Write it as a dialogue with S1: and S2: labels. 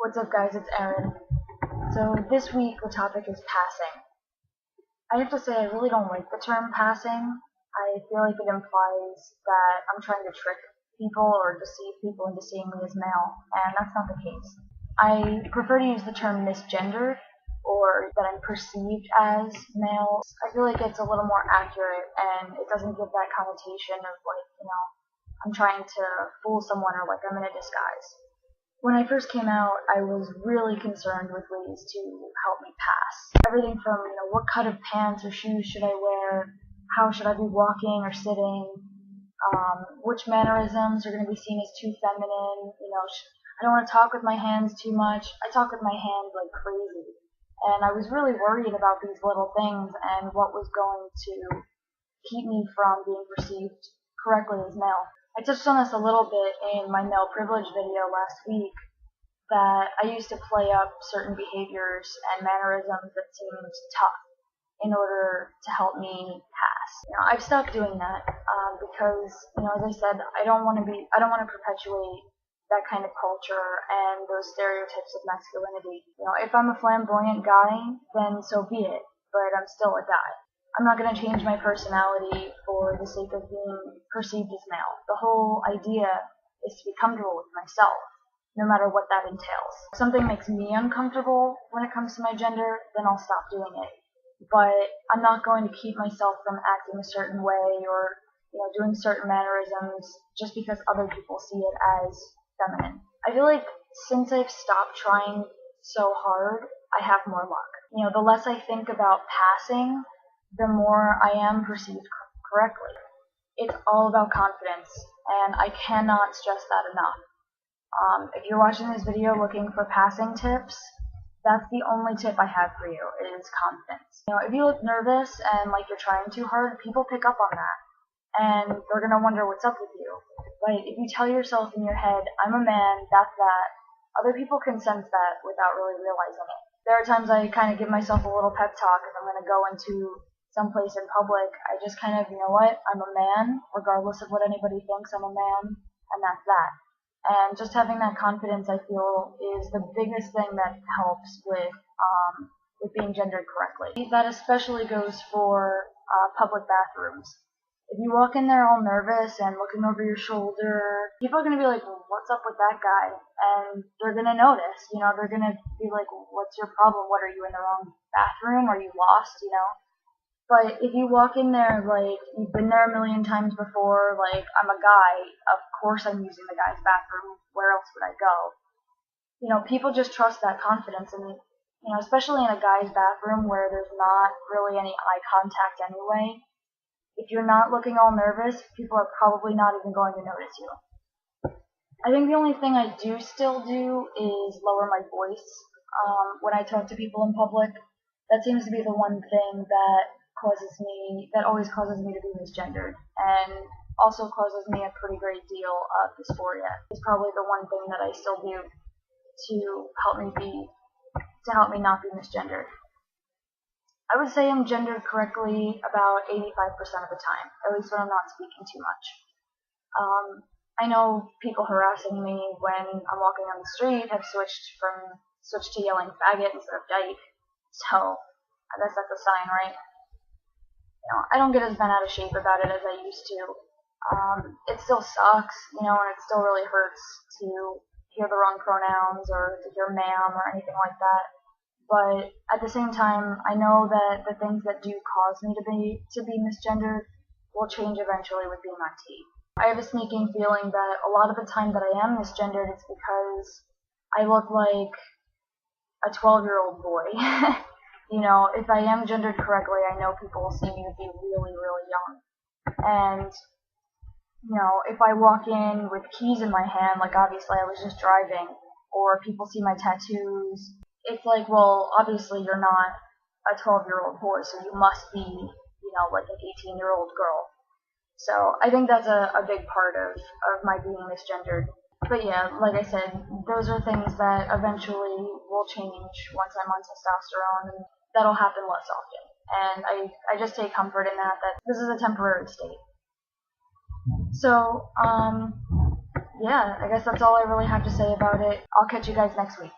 S1: What's up, guys? It's Aaron. So this week the topic is passing. I have to say I really don't like the term passing. I feel like it implies that I'm trying to trick people or deceive people into seeing me as male, and that's not the case. I prefer to use the term misgendered, or that I'm perceived as male. I feel like it's a little more accurate, and it doesn't give that connotation of I'm trying to fool someone or like I'm in a disguise. When I first came out, I was really concerned with ways to help me pass. Everything from, what cut of pants or shoes should I wear, how should I be walking or sitting, which mannerisms are going to be seen as too feminine, I don't want to talk with my hands too much. I talk with my hands like crazy. And I was really worried about these little things and what was going to keep me from being perceived correctly as male. I touched on this a little bit in my male privilege video last week, that I used to play up certain behaviors and mannerisms that seemed tough in order to help me pass. I've stopped doing that because, as I said, I don't want to perpetuate that kind of culture and those stereotypes of masculinity. If I'm a flamboyant guy, then so be it, but I'm still a guy. I'm not going to change my personality for the sake of being perceived as male. The whole idea is to be comfortable with myself, no matter what that entails. If something makes me uncomfortable when it comes to my gender, then I'll stop doing it. But I'm not going to keep myself from acting a certain way or doing certain mannerisms just because other people see it as feminine. I feel like since I've stopped trying so hard, I have more luck. The less I think about passing, the more I am perceived correctly. It's all about confidence, and I cannot stress that enough. If you're watching this video looking for passing tips, that's the only tip I have for you, is confidence. If you look nervous and like you're trying too hard, people pick up on that, and they're going to wonder what's up with you. But if you tell yourself in your head, I'm a man, that's that, other people can sense that without really realizing it. There are times I kind of give myself a little pep talk if I'm going to go into someplace in public. I just kind of, I'm a man, regardless of what anybody thinks, I'm a man, and that's that. And just having that confidence, I feel, is the biggest thing that helps with being gendered correctly. That especially goes for public bathrooms. If you walk in there all nervous and looking over your shoulder, people are going to be like, well, what's up with that guy? And they're going to notice, they're going to be like, what's your problem? What, are you in the wrong bathroom? Are you lost, But if you walk in there like you've been there a million times before, like I'm a guy, of course I'm using the guy's bathroom, where else would I go? People just trust that confidence, and especially in a guy's bathroom where there's not really any eye contact anyway. If you're not looking all nervous, people are probably not even going to notice you. I think the only thing I do still do is lower my voice when I talk to people in public. That seems to be the one thing that always causes me to be misgendered, and also causes me a pretty great deal of dysphoria. It's probably the one thing that I still do to help me not be misgendered. I would say I'm gendered correctly about 85% of the time, at least when I'm not speaking too much. I know people harassing me when I'm walking on the street have switched to yelling faggot instead of dyke, so I guess that's a sign, right? I don't get as bent out of shape about it as I used to. It still sucks, and it still really hurts to hear the wrong pronouns or to hear ma'am or anything like that. But at the same time, I know that the things that do cause me to be misgendered will change eventually with being on T. I have a sneaking feeling that a lot of the time that I am misgendered, it's because I look like a 12-year-old boy. If I am gendered correctly, I know people will see me to be really, really young. And, if I walk in with keys in my hand, like obviously I was just driving, or people see my tattoos, it's like, well, obviously you're not a 12-year-old boy, so you must be, like an 18-year-old girl. So I think that's a big part of my being misgendered. But yeah, like I said, those are things that eventually will change once I'm on testosterone, and that'll happen less often. And I just take comfort in that this is a temporary state. So, yeah, I guess that's all I really have to say about it. I'll catch you guys next week.